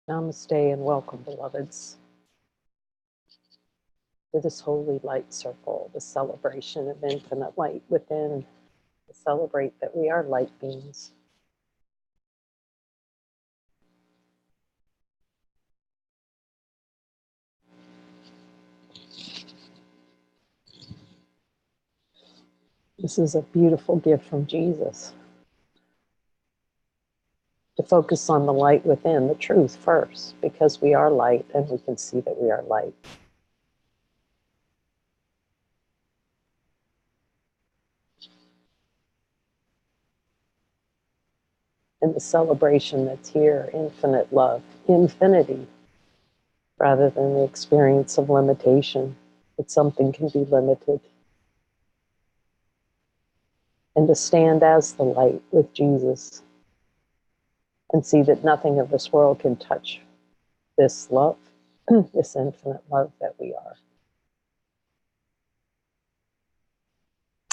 Namaste and welcome, beloveds, to this holy light circle, the celebration of infinite light within, to celebrate that we are light beings. This is a beautiful gift from Jesus, to focus on the light within, the truth first, because we are light and we can see that we are light. And the celebration that's here, infinite love, infinity, rather than the experience of limitation, that something can be limited. And to stand as the light with Jesus and see that nothing of this world can touch this love, this infinite love that we are.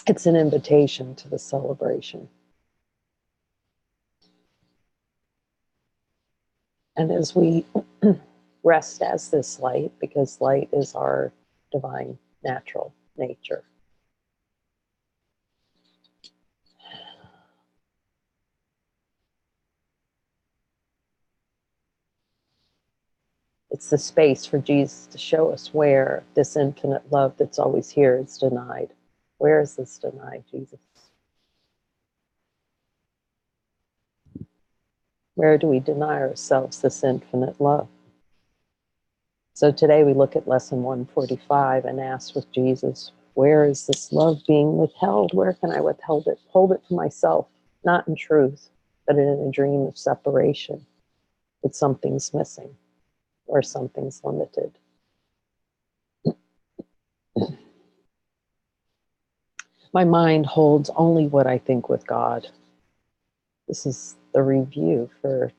It's an invitation to the celebration. And as we rest as this light, because light is our divine natural nature, it's the space for Jesus to show us where this infinite love that's always here is denied. Where is this denied, Jesus? Where do we deny ourselves this infinite love? So today we look at lesson 145 and ask with Jesus, where is this love being withheld? Where can I withhold it? Hold it to myself, not in truth, but in a dream of separation, that something's missing or something's limited. My mind holds only what I think with God. This is the review for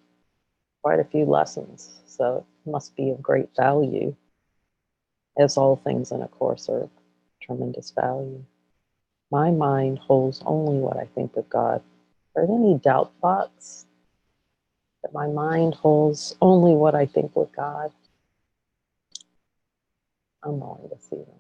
quite a few lessons, so it must be of great value, as all things in a course are of tremendous value. My mind holds only what I think with God. Are there any doubt thoughts that my mind holds only what I think with God? I'm willing to see them.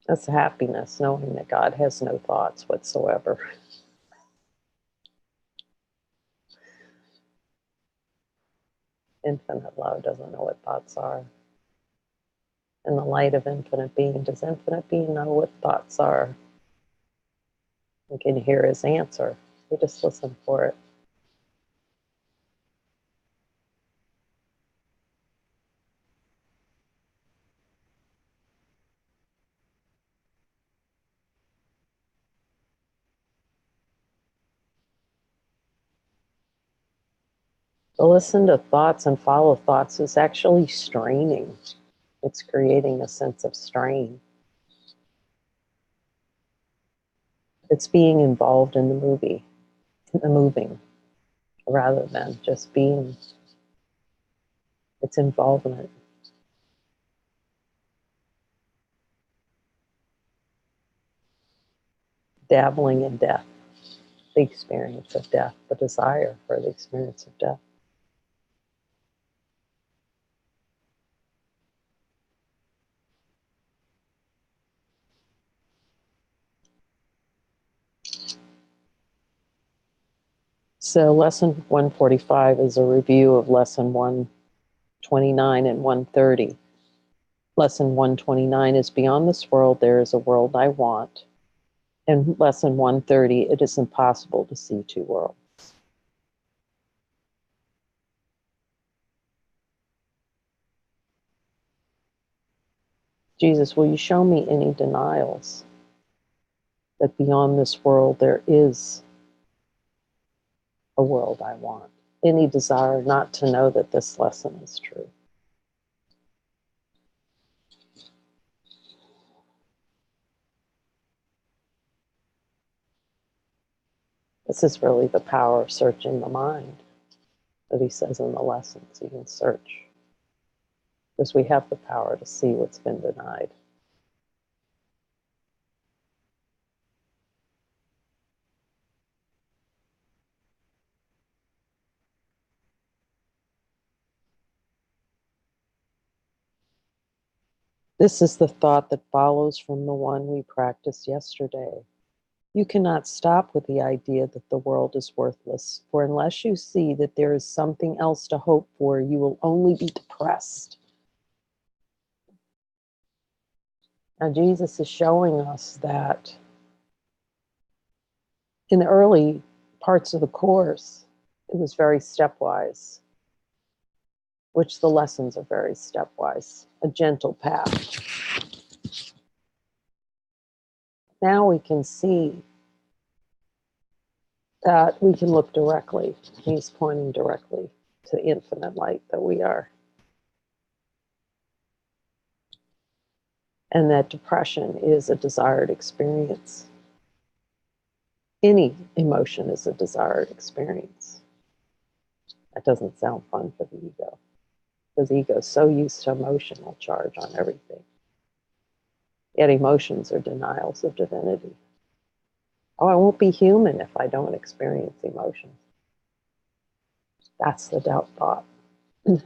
That's happiness, knowing that God has no thoughts whatsoever. Infinite love doesn't know what thoughts are. In the light of infinite being, does infinite being know what thoughts are? We can hear his answer. We just listen for it. To listen to thoughts and follow thoughts is actually straining. It's creating a sense of strain. It's being involved in the moving, rather than just being. It's involvement. Dabbling in death, the experience of death, the desire for the experience of death. So lesson 145 is a review of lesson 129 and 130. Lesson 129 is beyond this world, there is a world I want. And lesson 130, it is impossible to see two worlds. Jesus, will you show me any denials that beyond this world there is a world I want? Any desire not to know that this lesson is true? This is really the power of searching the mind that he says in the lessons. You can search because we have the power to see what's been denied. This is the thought that follows from the one we practiced yesterday. You cannot stop with the idea that the world is worthless, for unless you see that there is something else to hope for, you will only be depressed. Now, Jesus is showing us that in the early parts of the Course, it was very stepwise, which the lessons are very stepwise, a gentle path. Now we can see that we can look directly. He's pointing directly to the infinite light that we are. And that depression is a desired experience. Any emotion is a desired experience. That doesn't sound fun for the ego, because the ego is so used to emotional charge on everything. Yet emotions are denials of divinity. Oh, I won't be human if I don't experience emotions. That's the doubt thought. The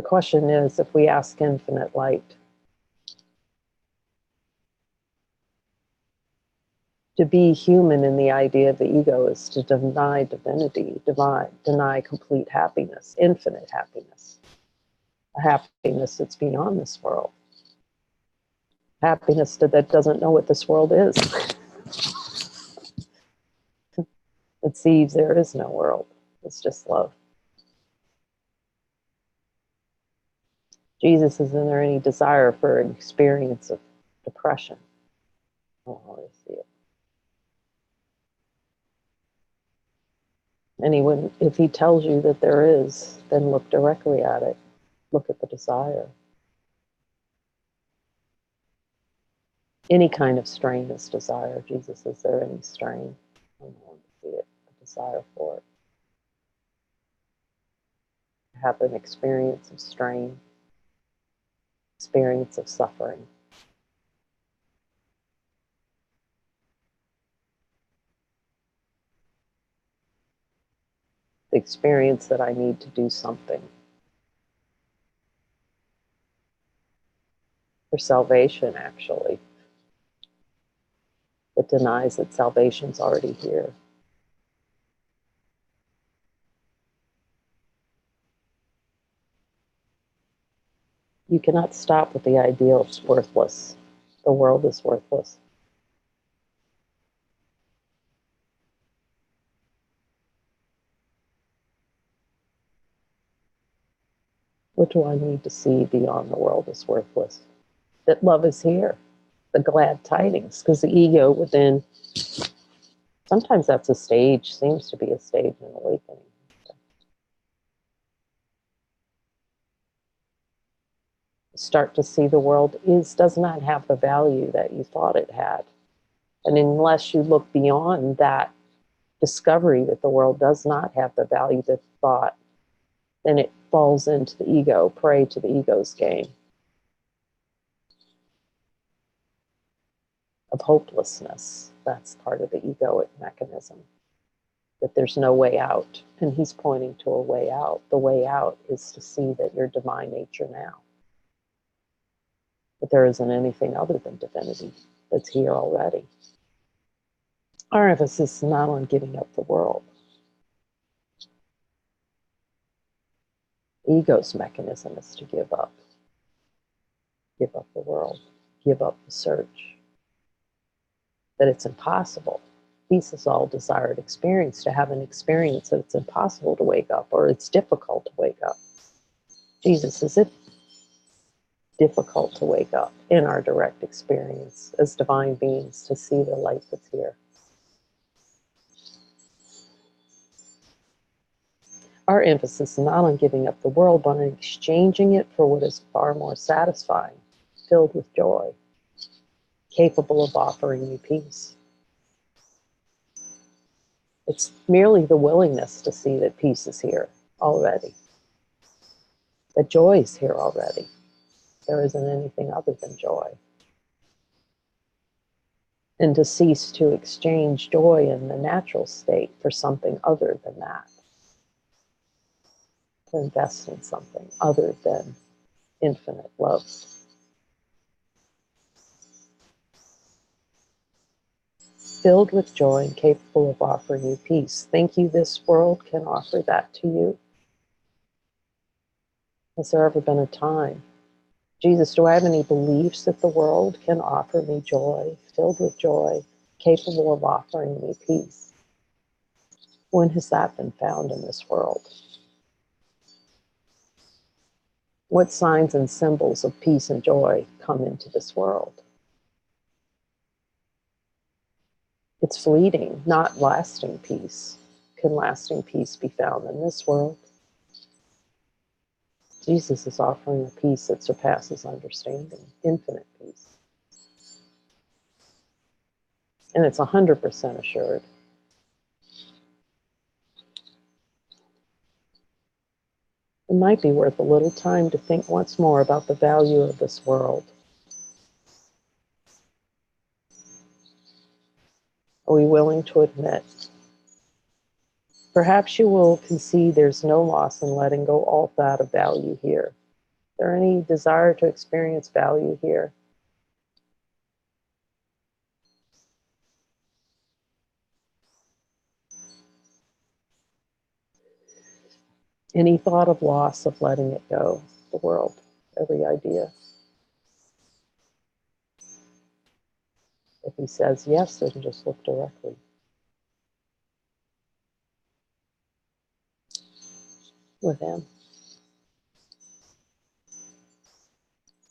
question is, if we ask infinite light to be human, in the idea of the ego is to deny divinity, deny complete happiness, infinite happiness, a happiness that's beyond this world, happiness that doesn't know what this world is. It sees there is no world, it's just love. Jesus, isn't there any desire for an experience of depression? Oh, I see it. And if he tells you that there is, then look directly at it. Look at the desire. Any kind of strain is desire. Jesus, is there any strain? I don't want to see it, a desire for it. Have an experience of strain, experience of suffering. The experience that I need to do something for salvation, actually, that denies that salvation's already here. You cannot stop with the ideal it's worthless. The world is worthless. What do I need to see beyond the world is worthless? That love is here, the glad tidings, because the ego within, sometimes that's a stage, seems to be a stage in awakening. Start to see the world does not have the value that you thought it had. And unless you look beyond that discovery that the world does not have the value that you thought, then it falls into the ego, prey to the ego's game of hopelessness. That's part of the egoic mechanism, that there's no way out. And he's pointing to a way out. The way out is to see that you're divine nature now. But there isn't anything other than divinity that's here already. Our emphasis is not on giving up the world. The ego's mechanism is to give up. Give up the world. Give up the search. That it's impossible. Peace is all desired experience, to have an experience that it's impossible to wake up, or it's difficult to wake up. Jesus, is it difficult to wake up in our direct experience as divine beings to see the light that's here? Our emphasis is not on giving up the world, but on exchanging it for what is far more satisfying, filled with joy, capable of offering you peace. It's merely the willingness to see that peace is here already. that joy is here already. There isn't anything other than joy. And to cease to exchange joy in the natural state for something other than that. To invest in something other than infinite love. Filled with joy and capable of offering you peace. Think you this world can offer that to you? Has there ever been a time? Jesus, do I have any beliefs that the world can offer me joy, filled with joy, capable of offering me peace? When has that been found in this world? What signs and symbols of peace and joy come into this world? It's fleeting, not lasting peace. Can lasting peace be found in this world? Jesus is offering a peace that surpasses understanding, infinite peace. And it's 100% assured. It might be worth a little time to think once more about the value of this world. Are we willing to admit? Perhaps you will concede there's no loss in letting go all thought of value here. Is there any desire to experience value here? Any thought of loss of letting it go, the world, every idea? If he says yes, then just look directly with him.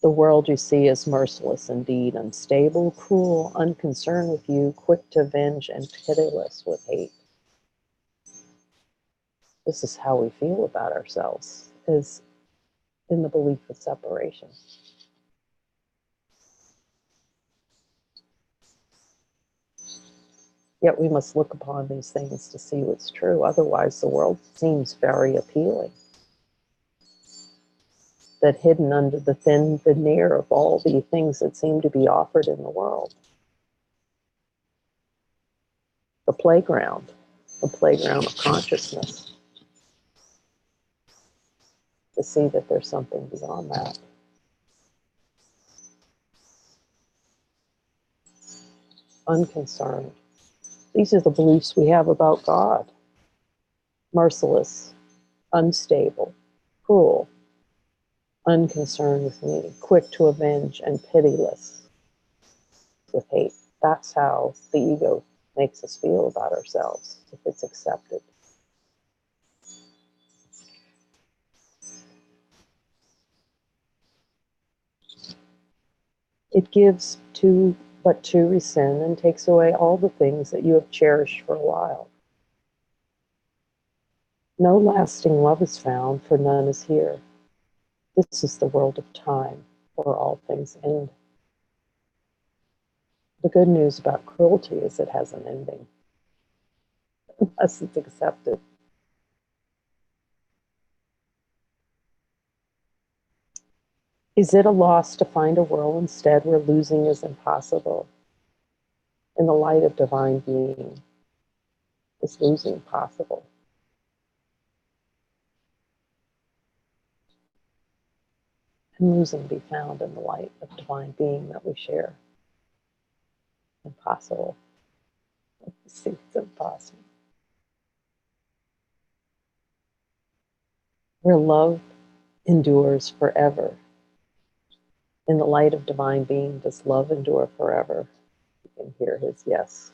The world you see is merciless indeed, unstable, cruel, unconcerned with you, quick to avenge, and pitiless with hate. This is how we feel about ourselves, is in the belief of separation. Yet we must look upon these things to see what's true. Otherwise, the world seems very appealing. That hidden under the thin veneer of all the things that seem to be offered in the world. The playground of consciousness. To see that there's something beyond that. Unconcerned. These are the beliefs we have about God. Merciless, unstable, cruel, unconcerned with me, quick to avenge, and pitiless with hate. That's how the ego makes us feel about ourselves, if it's accepted. It gives but to rescind and takes away all the things that you have cherished for a while. No lasting love is found, for none is here. This is the world of time, where all things end. The good news about cruelty is it has an ending, unless it's accepted. Is it a loss to find a world instead where losing is impossible? In the light of divine being, is losing possible? Can losing be found in the light of divine being that we share? Impossible. See, it's impossible. Where love endures forever. In the light of divine being, does love endure forever? You can hear his yes.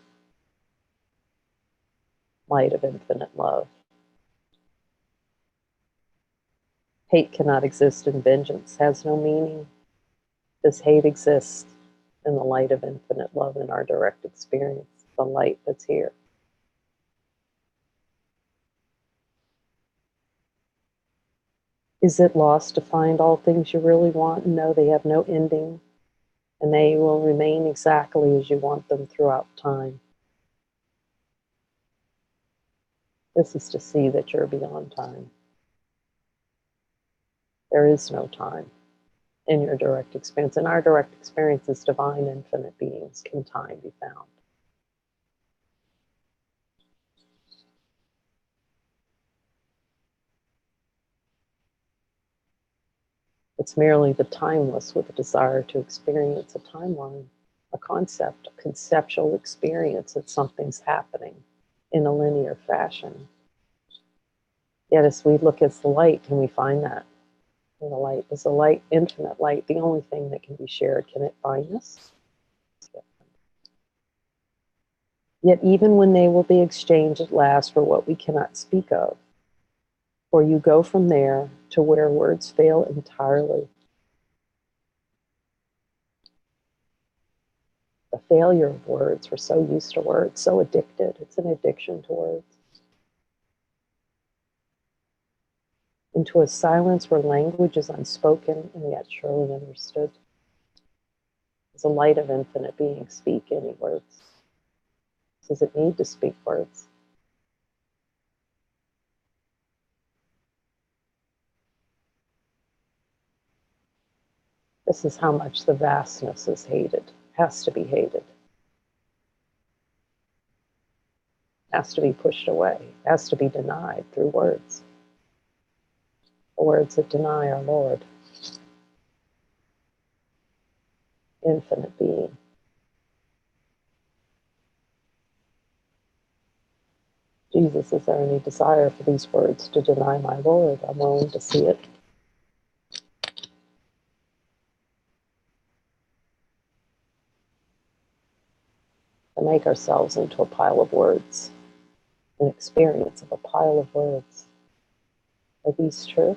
Light of infinite love. Hate cannot exist in vengeance, has no meaning. Does hate exist in the light of infinite love in our direct experience, the light that's here? Is it lost to find all things you really want and know they have no ending, and they will remain exactly as you want them throughout time? This is to see that you're beyond time. There is no time in your direct experience. In our direct experience as divine infinite beings, can time be found? It's merely the timeless with a desire to experience a timeline, a concept, a conceptual experience that something's happening in a linear fashion. Yet as we look at the light, can we find that? And the light is a light, infinite light, the only thing that can be shared. Can it find us? Yet even when they will be exchanged at last for what we cannot speak of, for you go from there to where words fail entirely. The failure of words. We're so used to words, so addicted. It's an addiction to words. Into a silence where language is unspoken and yet surely understood. As a light of infinite being, speak any words. Does it need to speak words? This is how much the vastness is hated, has to be hated, has to be pushed away, has to be denied through words. The words that deny our Lord, infinite being. Jesus, is there any desire for these words to deny my Lord? I'm willing to see it. To make ourselves into a pile of words, an experience of a pile of words. Are these true?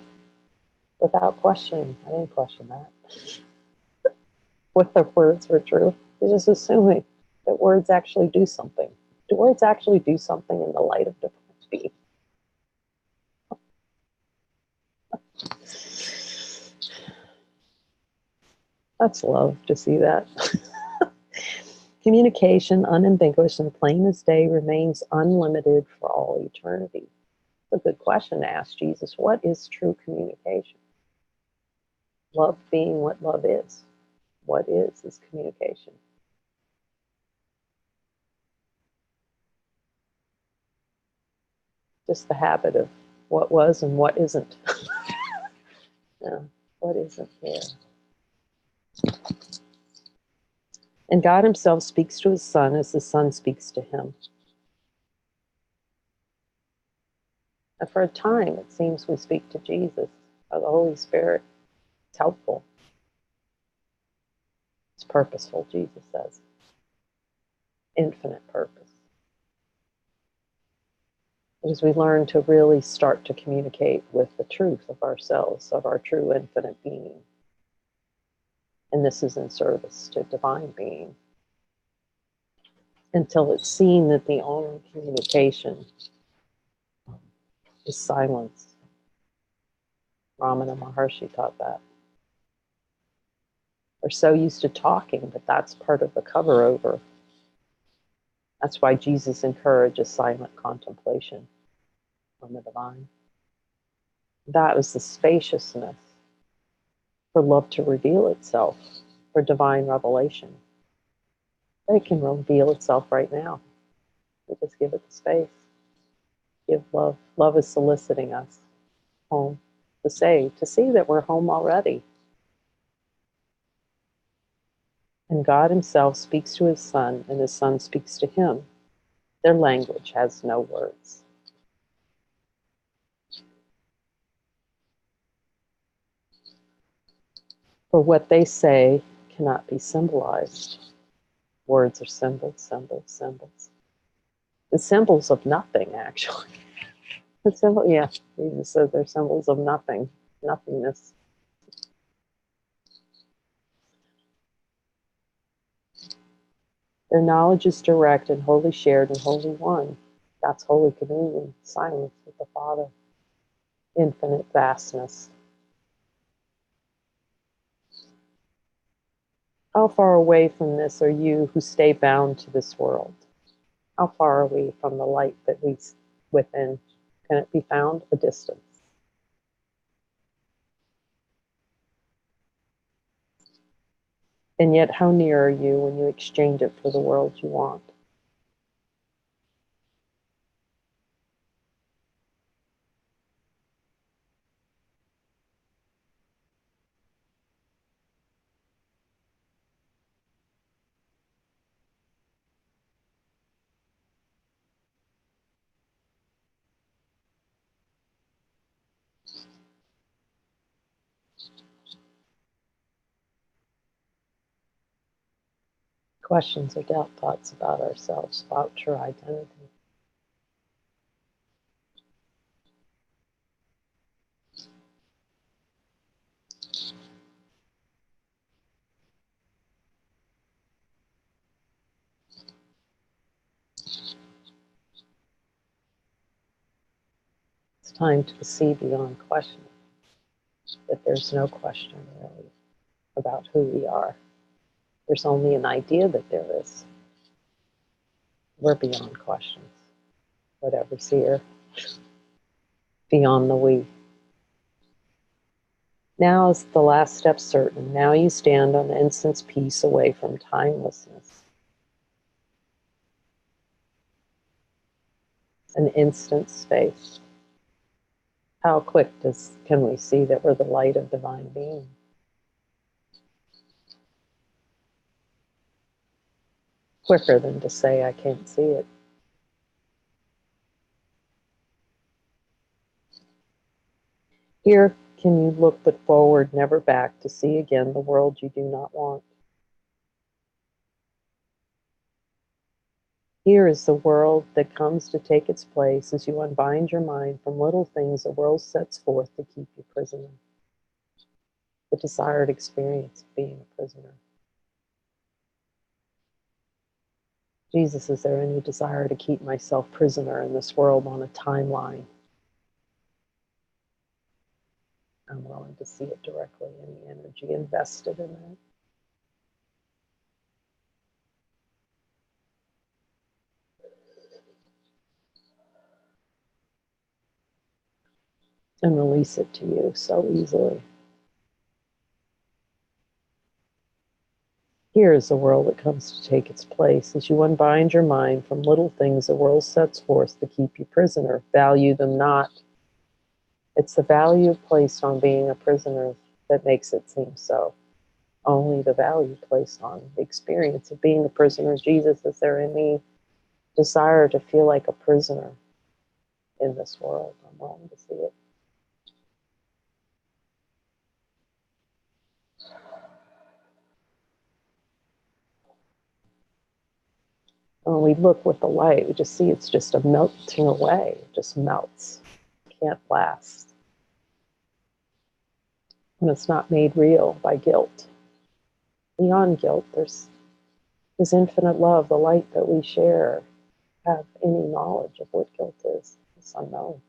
Without questioning. I didn't question that. Whether words were true. You're just assuming that words actually do something. Do words actually do something in the light of different being? That's love to see that. Communication, unambiguous and plain as day, remains unlimited for all eternity. It's a good question to ask Jesus. What is true communication? Love being what love is. What is communication? Just the habit of what was and what isn't. Yeah, what isn't here. And God himself speaks to his Son as the Son speaks to him. And for a time, it seems we speak to Jesus, or the Holy Spirit. It's helpful. It's purposeful, Jesus says. Infinite purpose. Because we learn to really start to communicate with the truth of ourselves, of our true infinite being. And this is in service to divine being. Until it's seen that the only communication is silence. Ramana Maharshi taught that. We're so used to talking, but that's part of the cover over. That's why Jesus encourages silent contemplation on the divine. That was the spaciousness for love to reveal itself, for divine revelation. But it can reveal itself right now. We just give it the space. Give love. Love is soliciting us home to see that we're home already. And God himself speaks to his Son, and his Son speaks to him. Their language has no words. For what they say cannot be symbolized. Words are symbols, symbols, symbols. The symbols of nothing, actually. The symbol, yeah, Jesus said they're symbols of nothing, nothingness. Their knowledge is direct and wholly shared and wholly one. That's Holy Communion, silence with the Father, infinite vastness. How far away from this are you who stay bound to this world? How far are we from the light that we within? Can it be found? A distance. And yet, how near are you when you exchange it for the world you want? Questions or doubt thoughts about ourselves, about your identity. It's time to see beyond question, that there's no question really about who we are. There's only an idea that there is. We're beyond questions. Whatever's here, beyond the we. Now is the last step certain. Now you stand on the instant's peace away from timelessness. An instant space. How quick can we see that we're the light of divine being? Quicker than to say, I can't see it. Here can you look but forward, never back, to see again the world you do not want. Here is the world that comes to take its place as you unbind your mind from little things the world sets forth to keep you prisoner. The desired experience of being a prisoner. Jesus, is there any desire to keep myself prisoner in this world on a timeline? I'm willing to see it directly, any energy invested in that. And release it to you so easily. Here is the world that comes to take its place as you unbind your mind from little things the world sets forth to keep you prisoner. Value them not. It's the value placed on being a prisoner that makes it seem so. Only the value placed on the experience of being a prisoner. Jesus, is there any desire to feel like a prisoner in this world? I'm willing to see it. When we look with the light, we just see it's just a melting away. It just melts. It can't last. When it's not made real by guilt. Beyond guilt, there's infinite love, the light that we share. Have any knowledge of what guilt is? It's unknown.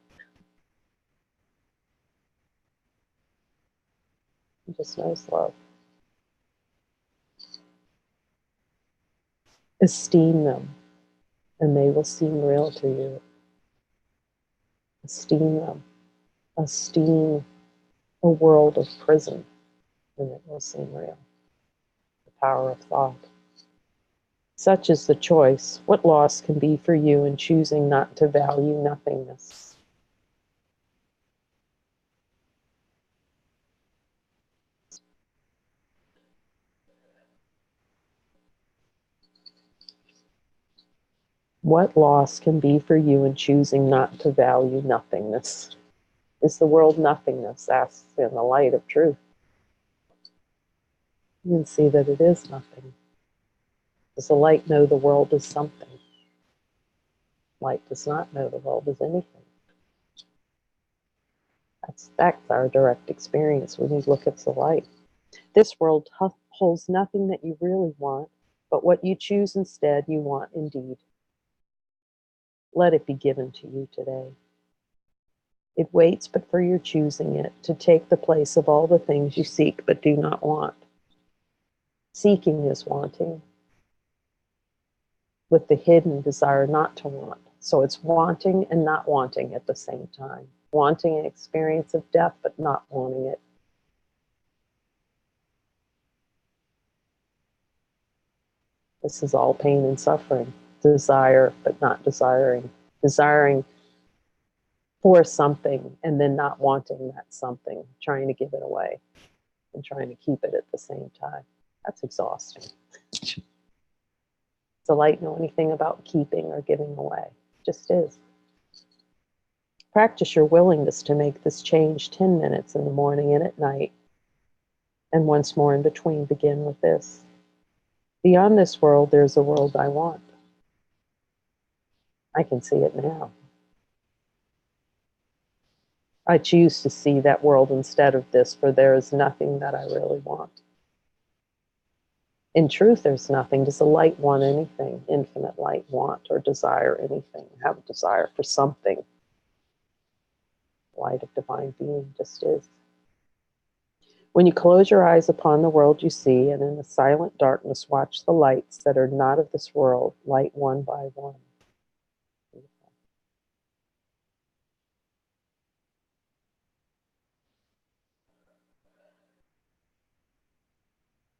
It just knows love. Esteem them, and they will seem real to you. Esteem them. Esteem a world of prison, and it will seem real. The power of thought. Such is the choice. What loss can be for you in choosing not to value nothingness? What loss can be for you in choosing not to value nothingness? Is the world nothingness? Ask in the light of truth. You can see that it is nothing. Does the light know the world is something? Light does not know the world is anything. That's our direct experience when we look at the light. This world holds nothing that you really want, but what you choose instead, you want indeed. Let it be given to you today. It waits but for your choosing it to take the place of all the things you seek but do not want. Seeking is wanting, with the hidden desire not to want. So it's wanting and not wanting at the same time. Wanting an experience of death but not wanting it. This is all pain and suffering. Desire, but not desiring. Desiring for something and then not wanting that something, trying to give it away and trying to keep it at the same time. That's exhausting. Does the light know anything about keeping or giving away? It just is. Practice your willingness to make this change 10 minutes in the morning and at night, and once more in between. Begin with this. Beyond this world, there's a world I want. I can see it now. I choose to see that world instead of this, for there is nothing that I really want. In truth, there's nothing. Does the light want anything? Infinite light want or desire anything? Have a desire for something? Light of divine being just is. When you close your eyes upon the world you see, and in the silent darkness watch the lights that are not of this world, light one by one.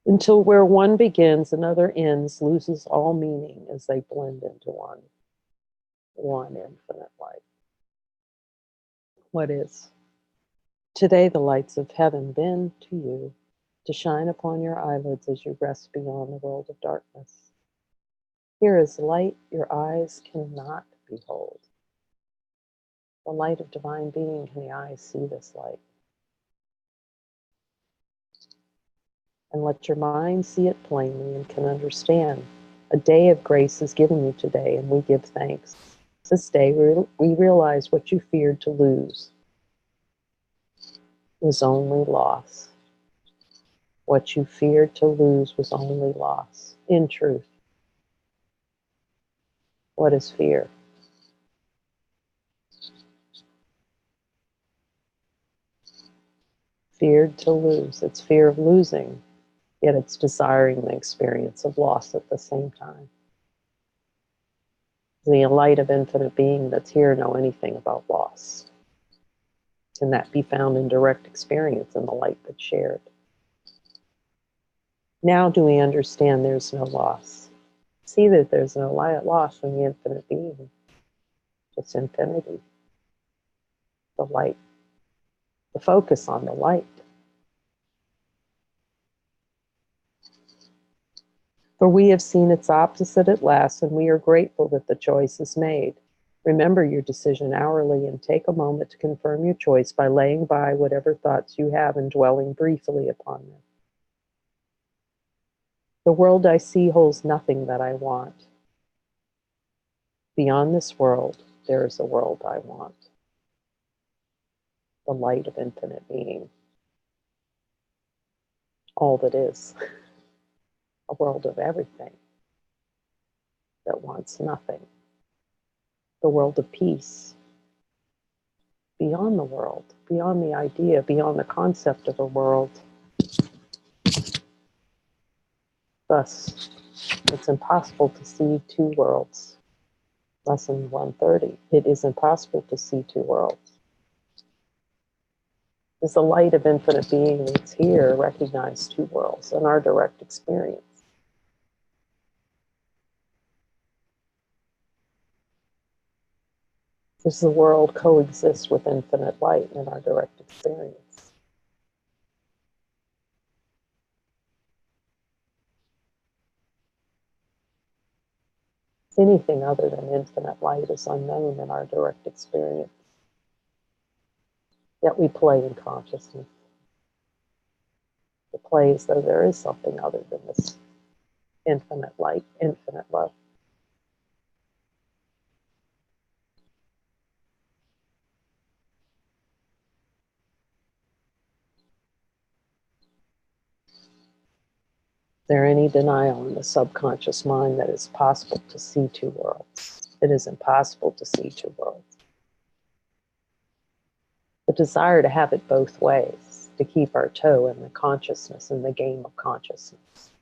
Until where one begins, another ends, loses all meaning as they blend into one. One infinite light. What is? Today the lights of heaven bend to you to shine upon your eyelids as you rest beyond the world of darkness. Here is light your eyes cannot behold. The light of divine being, can the eyes see this light? And let your mind see it plainly and can understand. A day of grace is given you today, and we give thanks. This day we realize what you feared to lose was only loss. What you feared to lose was only loss. In truth, what is fear? Feared to lose. It's fear of losing, yet it's desiring the experience of loss at the same time. The light of infinite being that's here know anything about loss? Can that be found in direct experience in the light that's shared? Now do we understand there's no loss? See that there's no loss in the infinite being. Just infinity. The light. The focus on the light. For we have seen its opposite at last, and we are grateful that the choice is made. Remember your decision hourly and take a moment to confirm your choice by laying by whatever thoughts you have and dwelling briefly upon them. The world I see holds nothing that I want. Beyond this world, there is a world I want. The light of infinite being. All that is. A world of everything that wants nothing. The world of peace. Beyond the world, beyond the idea, beyond the concept of a world. Thus, it's impossible to see two worlds. Lesson 130. It is impossible to see two worlds. Does the light of infinite being that's here recognize two worlds in our direct experience? Does the world coexist with infinite light in our direct experience? Anything other than infinite light is unknown in our direct experience. Yet we play in consciousness. We play as though there is something other than this infinite light, infinite love. Is there any denial in the subconscious mind that it's possible to see two worlds? It is impossible to see two worlds. The desire to have it both ways, to keep our toe in the consciousness, in the game of consciousness.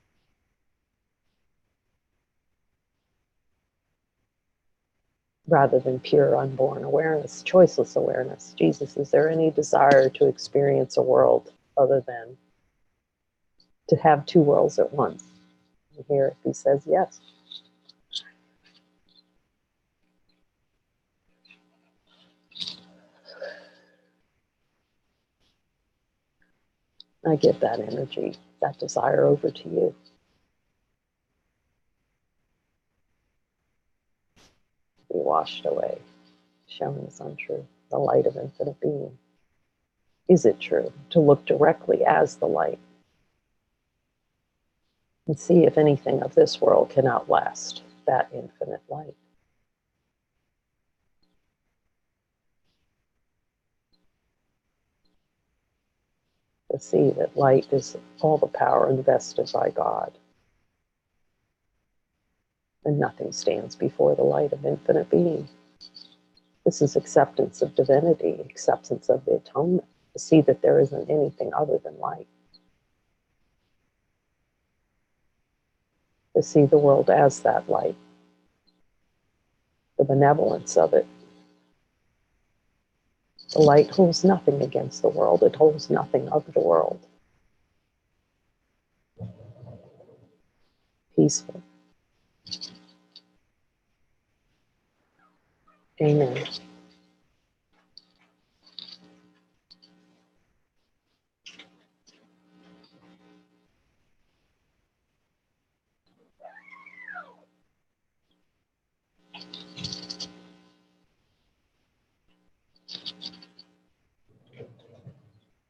Rather than pure unborn awareness, choiceless awareness. Jesus, is there any desire to experience a world other than to have two worlds at once? And here he says yes. I give that energy, that desire over to you. Be washed away, shown as untrue, the light of infinite being. Is it true to look directly as the light and see if anything of this world can outlast that infinite light? To see that light is all the power invested by God, and nothing stands before the light of infinite being. This is acceptance of divinity, acceptance of the atonement, to see that there isn't anything other than light, to see the world as that light, the benevolence of it. The light holds nothing against the world, it holds nothing of the world. Peaceful. Amen.